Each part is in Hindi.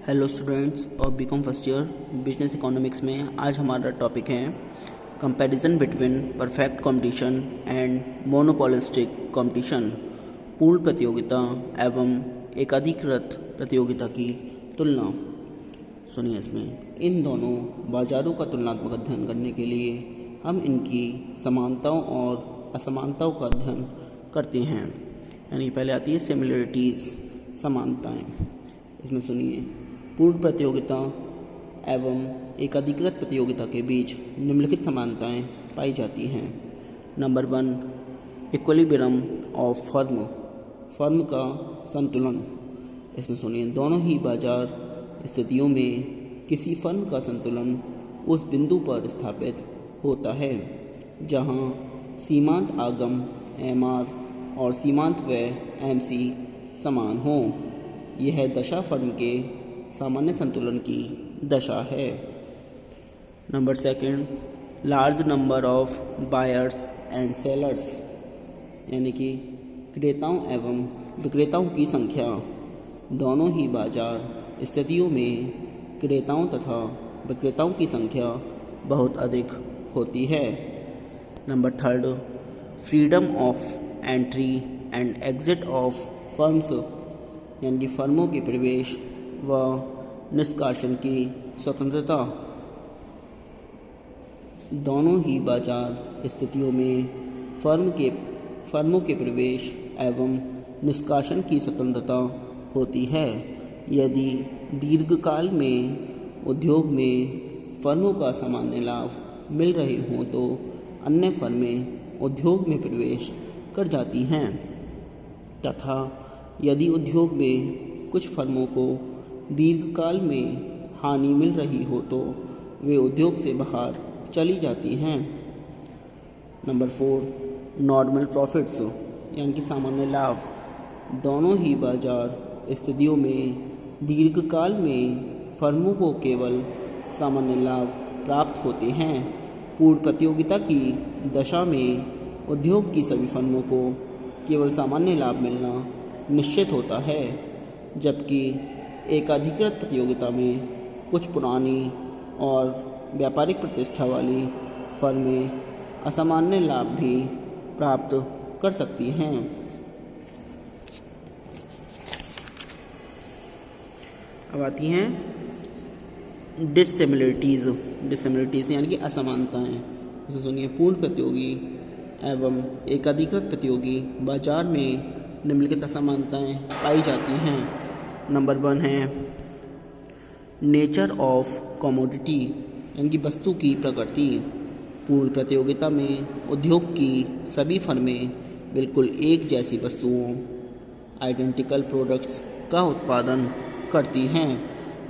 हेलो स्टूडेंट्स और BCom first year business economics में आज हमारा टॉपिक है comparison between perfect competition and monopolistic competition. पूर्ण प्रतियोगिता एवं एकाधिकृत प्रतियोगिता की तुलना। सुनिए, इसमें इन दोनों बाजारों का तुलनात्मक अध्ययन करने के लिए हम इनकी समानताओं और असमानताओं का अध्ययन करते हैं। यानी पहले आती है सिमिलरिटीज़, समानताएं। इसमें सुनिए, पूर्ण प्रतियोगिता एवं एकाधिकृत प्रतियोगिता के बीच निम्नलिखित समानताएं पाई जाती हैं। नंबर 1, इक्विलिब्रियम ऑफ फर्म का संतुलन। इसमें सुनिए, दोनों ही बाजार स्थितियों में किसी फर्म का संतुलन उस बिंदु पर स्थापित होता है जहां सीमांत आगम MR और सीमांत व्यय MC समान हों। यह दशा फर्म के सामान्य संतुलन की दशा है। Number 2, large number of buyers and sellers, यानी कि क्रेताओं एवं विक्रेताओं की संख्या। दोनों ही बाजार स्थितियों में क्रेताओं तथा विक्रेताओं की संख्या बहुत अधिक होती है। Number 3, freedom of entry and exit of firms, यानी कि फर्मों के प्रवेश व निष्कासन की स्वतंत्रता। दोनों ही बाजार स्थितियों में फर्मों के प्रवेश एवं निष्कासन की स्वतंत्रता होती है। यदि दीर्घकाल में उद्योग में फर्मों का सामान्य लाभ मिल रहे हों तो अन्य फर्में उद्योग में प्रवेश कर जाती हैं, तथा यदि उद्योग में कुछ फर्मों को दीर्घकाल में हानि मिल रही हो तो वे उद्योग से बाहर चली जाती हैं। नंबर 4, नॉर्मल प्रॉफिट्स, यानी कि सामान्य लाभ। दोनों ही बाजार स्थितियों में दीर्घकाल में फर्मों को केवल सामान्य लाभ प्राप्त होते हैं। पूर्ण प्रतियोगिता की दशा में उद्योग की सभी फर्मों को केवल सामान्य लाभ मिलना निश्चित होता है, जबकि एकाधिकृत प्रतियोगिता में कुछ पुरानी और व्यापारिक प्रतिष्ठा वाली फर्में असामान्य लाभ भी प्राप्त कर सकती हैं। अब आती हैं डिससिमिलरिटीज़ यानी कि असमानताएं। तो सुनिए, पूर्ण प्रतियोगी एवं एकाधिकृत प्रतियोगी बाजार में निम्नलिखित असमानताएं पाई जाती हैं। नंबर 1 है नेचर ऑफ कमोडिटी, यानी कि वस्तु की प्रकृति। पूर्ण प्रतियोगिता में उद्योग की सभी फर्में बिल्कुल एक जैसी वस्तुओं, आइडेंटिकल प्रोडक्ट्स का उत्पादन करती हैं,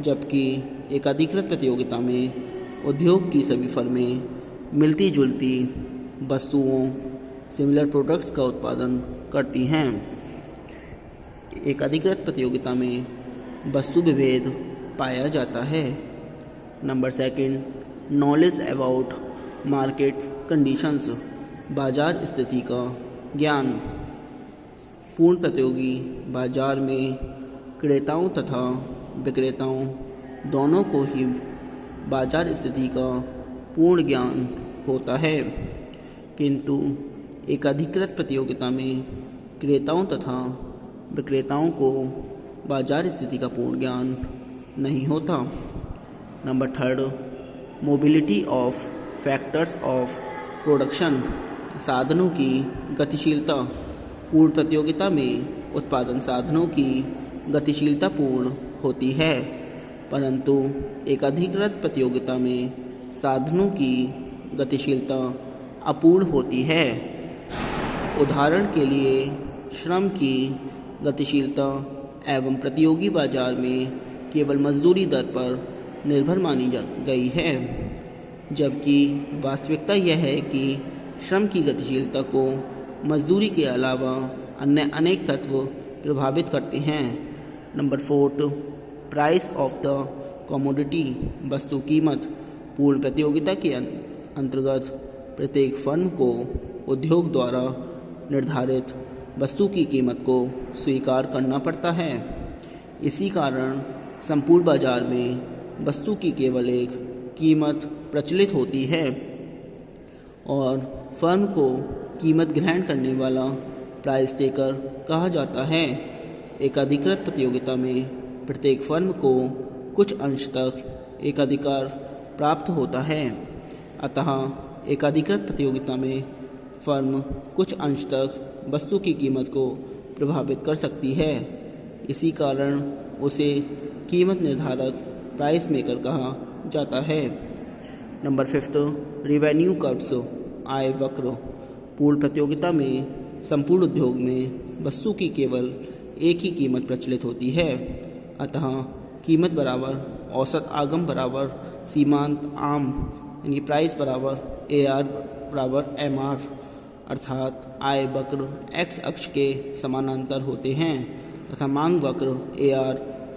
जबकि एकाधिकृत प्रतियोगिता में उद्योग की सभी फर्में मिलती जुलती वस्तुओं, सिमिलर प्रोडक्ट्स का उत्पादन करती हैं। एकाधिकृत प्रतियोगिता में वस्तु विभेद पाया जाता है। Number 2, knowledge about market conditions, बाजार स्थिति का ज्ञान। पूर्ण प्रतियोगी बाजार में क्रेताओं तथा विक्रेताओं दोनों को ही बाजार स्थिति का पूर्ण ज्ञान होता है, किंतु एकाधिकृत प्रतियोगिता में क्रेताओं तथा विक्रेताओं को बाजार स्थिति का पूर्ण ज्ञान नहीं होता। Number 3, mobility of factors of production, साधनों की गतिशीलता। पूर्ण प्रतियोगिता में उत्पादन साधनों की गतिशीलता पूर्ण होती है, परंतु एकाधिकृत प्रतियोगिता में साधनों की गतिशीलता अपूर्ण होती है। उदाहरण के लिए श्रम की गतिशीलता एवं प्रतियोगी बाजार में केवल मजदूरी दर पर निर्भर मानी गई है, जबकि वास्तविकता यह है कि श्रम की गतिशीलता को मजदूरी के अलावा अन्य अनेक तत्व प्रभावित करते हैं। Number 4, price of the commodity, वस्तु कीमत। पूर्ण प्रतियोगिता के अंतर्गत प्रत्येक फर्म को उद्योग द्वारा निर्धारित वस्तु की कीमत को स्वीकार करना पड़ता है। इसी कारण संपूर्ण बाजार में वस्तु की केवल एक कीमत प्रचलित होती है और फर्म को कीमत ग्रहण करने वाला प्राइस टेकर कहा जाता है। एक अधिकृत प्रतियोगिता में प्रत्येक फर्म को कुछ अंश तक एकाधिकार प्राप्त होता है। अतः एक अधिकृत प्रतियोगिता में फर्म कुछ अंश तक वस्तु की कीमत को प्रभावित कर सकती है। इसी कारण उसे कीमत निर्धारक प्राइस मेकर कहा जाता है। नंबर 5, रिवेन्यू कर्व्स, आय वक्र। पूर्ण प्रतियोगिता में संपूर्ण उद्योग में वस्तु की केवल एक ही कीमत प्रचलित होती है। अतः कीमत बराबर औसत आगम बराबर सीमांत आम यानी प्राइस बराबर AR बराबर MR, अर्थात आय वक्र एक्स अक्ष के समानांतर होते हैं तथा मांग वक्र AR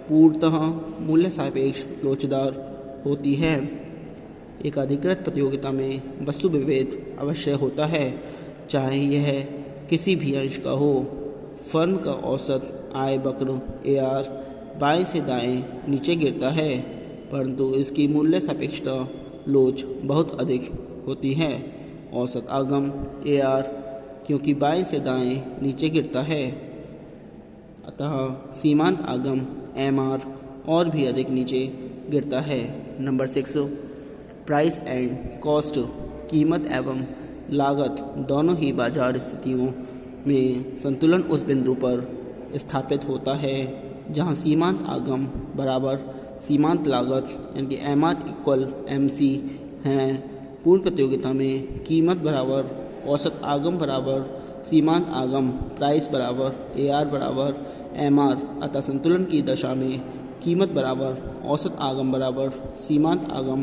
पूर्णतः मूल्य सापेक्ष लोचदार होती है। एक अधिकृत प्रतियोगिता में वस्तु विभेद अवश्य होता है, चाहे यह किसी भी अंश का हो। फर्म का औसत आय वक्र AR बाएं से दाएं नीचे गिरता है, परंतु इसकी मूल्य सापेक्षता लोच बहुत अधिक होती है। औसत आगम AR क्योंकि बाएं से दाएं नीचे गिरता है, अतः सीमांत आगम MR और भी अधिक नीचे गिरता है। Number 6, price and cost. कीमत एवं लागत दोनों ही बाजार स्थितियों में संतुलन उस बिंदु पर स्थापित होता है जहां सीमांत आगम बराबर सीमांत लागत यानी MR इक्वल MC हैं। पूर्ण प्रतियोगिता में कीमत बराबर औसत आगम बराबर सीमांत आगम प्राइस बराबर AR बराबर MR, अतः संतुलन की दशा में कीमत बराबर औसत आगम बराबर सीमांत आगम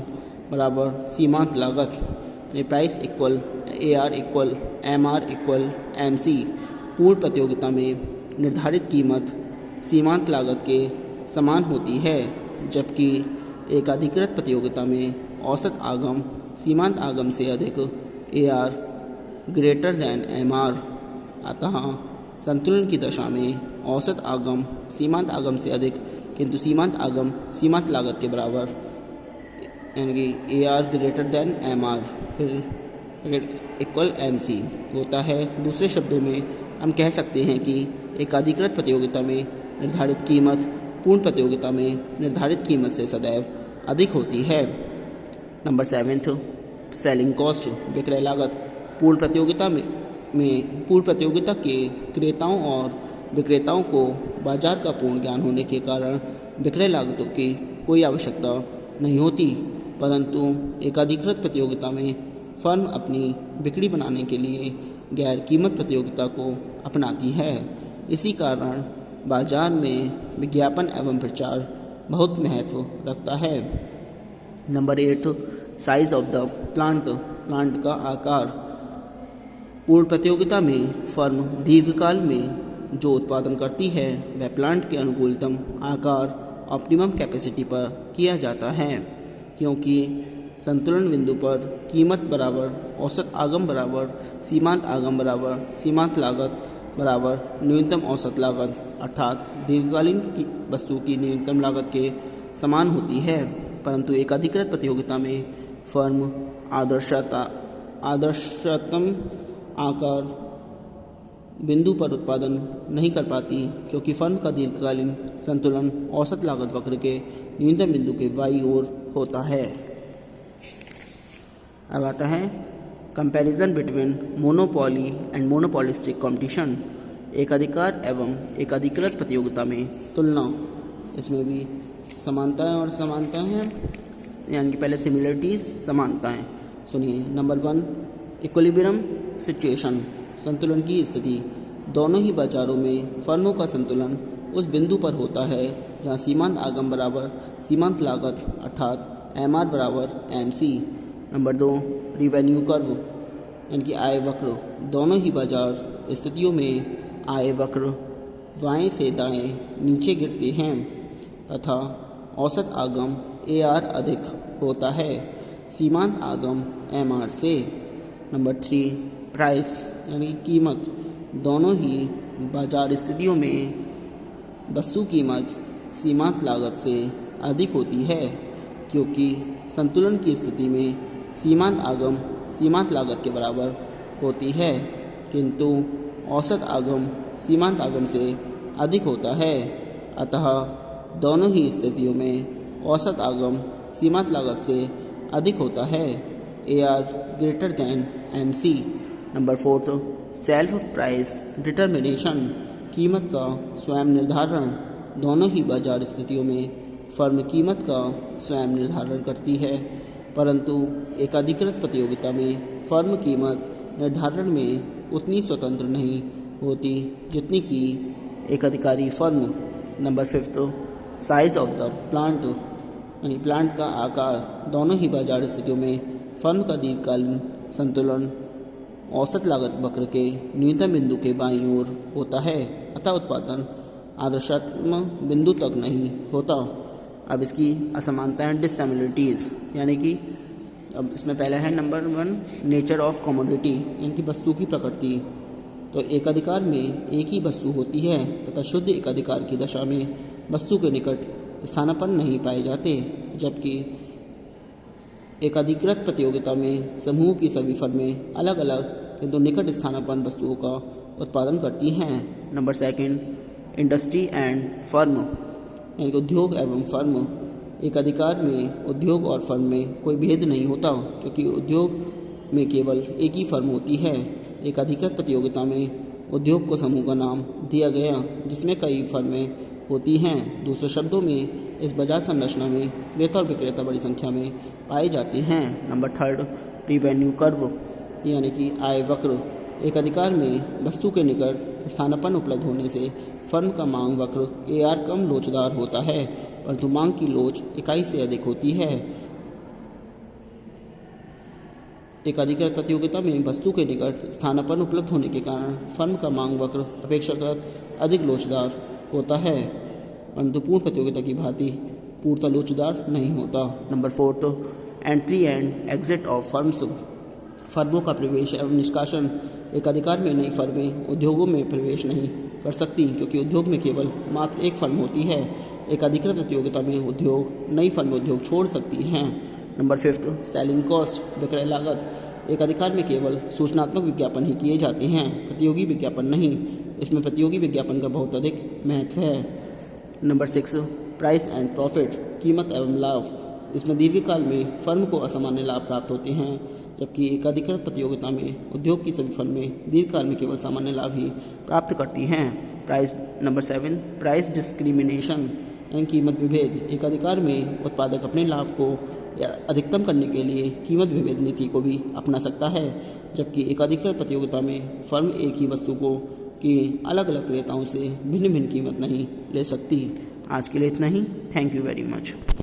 बराबर सीमांत लागत यानी price equal AR equal MR equal MC। पूर्ण प्रतियोगिता में निर्धारित कीमत सीमांत लागत के समान होती है, जबकि एक अधिकृत प्रतियोगिता में औसत आगम सीमांत आगम से अधिक AR ग्रेटर दैन MR, अतः संतुलन की दशा में औसत आगम सीमांत आगम से अधिक किंतु सीमांत आगम सीमांत लागत के बराबर यानी कि AR ग्रेटर दैन MR फिर इक्वल MC होता है। दूसरे शब्दों में हम कह सकते हैं कि एक अधिकृत प्रतियोगिता में निर्धारित कीमत पूर्ण प्रतियोगिता में निर्धारित कीमत से सदैव अधिक होती है। नंबर 7, सेलिंग कॉस्ट, विक्रय लागत। पूर्ण प्रतियोगिता के क्रेताओं और विक्रेताओं को बाजार का पूर्ण ज्ञान होने के कारण विक्रय लागतों की कोई आवश्यकता नहीं होती, परंतु एक अधिकृत प्रतियोगिता में फर्म अपनी बिक्री बनाने के लिए गैर कीमत प्रतियोगिता को अपनाती है। इसी कारण बाजार में विज्ञापन एवं प्रचार बहुत महत्व रखता है। Number 8, size of the plant का आकार। पूर्ण प्रतियोगिता में फर्म दीर्घकाल में जो उत्पादन करती है वह प्लांट के अनुकूलतम आकार ऑप्टिमम कैपेसिटी पर किया जाता है, क्योंकि संतुलन बिंदु पर कीमत बराबर औसत आगम बराबर सीमांत आगम बराबर सीमांत लागत बराबर न्यूनतम औसत लागत अर्थात दीर्घकालीन वस्तु की न्यूनतम लागत के समान होती है। परंतु एक अधिकृत प्रतियोगिता में फर्म आदर्शतम आकार बिंदु पर उत्पादन नहीं कर पाती, क्योंकि फर्म का दीर्घकालीन संतुलन औसत लागत वक्र के न्यूनतम बिंदु के बाईं ओर होता है। अब आता है comparison between monopoly and monopolistic competition. एकाधिकार एवं एकाधिकृत प्रतियोगिता में तुलना। इसमें भी समानताएं और समानताएं हैं, यानी कि पहले सिमिलरिटीज समानताएं सुनिए। नंबर 1, इक्विलिब्रियम सिचुएशन, संतुलन की स्थिति। दोनों ही बाजारों में फर्मों का संतुलन उस बिंदु पर होता है जहां सीमांत आगम बराबर सीमांत लागत अर्थात MR बराबर MC। नंबर 2, रिवेन्यू कर्व यानी कि आय वक्र। दोनों ही बाजार स्थितियों में आय वक्र बाएं से दाएं नीचे गिरते हैं तथा औसत आगम AR अधिक होता है सीमांत आगम MR से। नंबर 3, प्राइस यानी कीमत। दोनों ही बाजार स्थितियों में वस्तु कीमत सीमांत लागत से अधिक होती है, क्योंकि संतुलन की स्थिति में सीमांत आगम सीमांत लागत के बराबर होती है, किंतु औसत आगम सीमांत आगम से अधिक होता है। अतः दोनों ही स्थितियों में औसत आगम सीमांत लागत से अधिक होता है। AR greater than MC। Number 4, self price determination, कीमत का स्वयं निर्धारण। दोनों ही बाजार स्थितियों में फर्म कीमत का स्वयं निर्धारण करती है, परंतु एक अधिकृत प्रतियोगिता में फर्म कीमत निर्धारण में उतनी स्वतंत्र नहीं होती जितनी कि एक अधिकारी firm. Number 5, size of the plant, यानी प्लांट का आकार। दोनों ही बाजार स्थितियों में फर्म का दीर्घकालीन संतुलन औसत लागत वक्र के न्यूनतम बिंदु के बाईं ओर होता है, अतः उत्पादन आदर्शात्मक बिंदु तक नहीं होता। अब इसकी असमानताएं डिससिमिलरिटीज़, यानी कि अब इसमें पहला है नंबर 1 नेचर ऑफ कमोडिटी, यानी कि वस्तु की प्रकृति। तो एकाधिकार में एक ही वस्तु होती है तथा शुद्ध एकाधिकार की दशा में वस्तु के निकट स्थानापन्न नहीं पाए जाते, जबकि एकाधिकृत प्रतियोगिता में समूह की सभी फर्में अलग अलग किंतु निकट स्थानापन्न वस्तुओं का उत्पादन करती हैं। नंबर 2 इंडस्ट्री एंड फर्म, यानी कि उद्योग एवं फर्म। एक अधिकार में उद्योग और फर्म में कोई भेद नहीं होता, क्योंकि उद्योग में केवल एक ही फर्म होती है। एक अधिकृत प्रतियोगिता में उद्योग को समूह का नाम दिया गया जिसमें कई फर्में होती हैं। दूसरे शब्दों में इस बाजार संरचना में क्रेता और विक्रेता बड़ी संख्या में पाए जाते हैं। नंबर 3 रिवेन्यू कर्व, यानी कि आय वक्र। एक अधिकार में वस्तु के निकट स्थानापन्न उपलब्ध होने से फर्म का मांग वक्र AR कम लोचदार होता है, परंतु मांग की लोच इकाई से अधिक होती है। एक अधिकृत प्रतियोगिता में वस्तु के निकट स्थानापन्न उपलब्ध होने के कारण फर्म का मांग वक्र अपेक्षाकृत अधिक लोचदार होता है, परंतु पूर्ण प्रतियोगिता की भांति पूर्णतः लोचदार नहीं होता। Number 4 entry and exit of firms, फर्मों का प्रवेश एवं निष्कासन। एक अधिकार में नई फर्में उद्योगों में प्रवेश नहीं कर सकती, क्योंकि उद्योग में केवल मात्र एक फर्म होती है। एक अधिकृत प्रतियोगिता में उद्योग नई फर्में उद्योग छोड़ सकती हैं। नंबर 5 सेलिंग कॉस्ट, विक्रय लागत। एक अधिकार में केवल सूचनात्मक विज्ञापन ही किए जाते हैं, प्रतियोगी विज्ञापन नहीं। इसमें प्रतियोगी विज्ञापन का बहुत अधिक महत्व है। नंबर 6 प्राइस एंड प्रॉफिट, कीमत एवं लाभ। इसमें दीर्घकाल में फर्म को असामान्य लाभ प्राप्त होते हैं, जबकि एक अधिकृत प्रतियोगिता में उद्योग की सभी फर्में दीर्घकाल में केवल सामान्य लाभ ही प्राप्त करती हैं। प्राइस नंबर 7 प्राइस डिस्क्रिमिनेशन, यानी कीमत विभेद। एक अधिकार में उत्पादक अपने लाभ को अधिकतम करने के लिए कीमत विभेद नीति को भी अपना सकता है, जबकि एक अधिकृत प्रतियोगिता में फर्म एक ही वस्तु को की अलग अलग क्रेताओं से भिन्न भिन्न कीमत नहीं ले सकती। आज के लिए इतना ही। Thank you very much.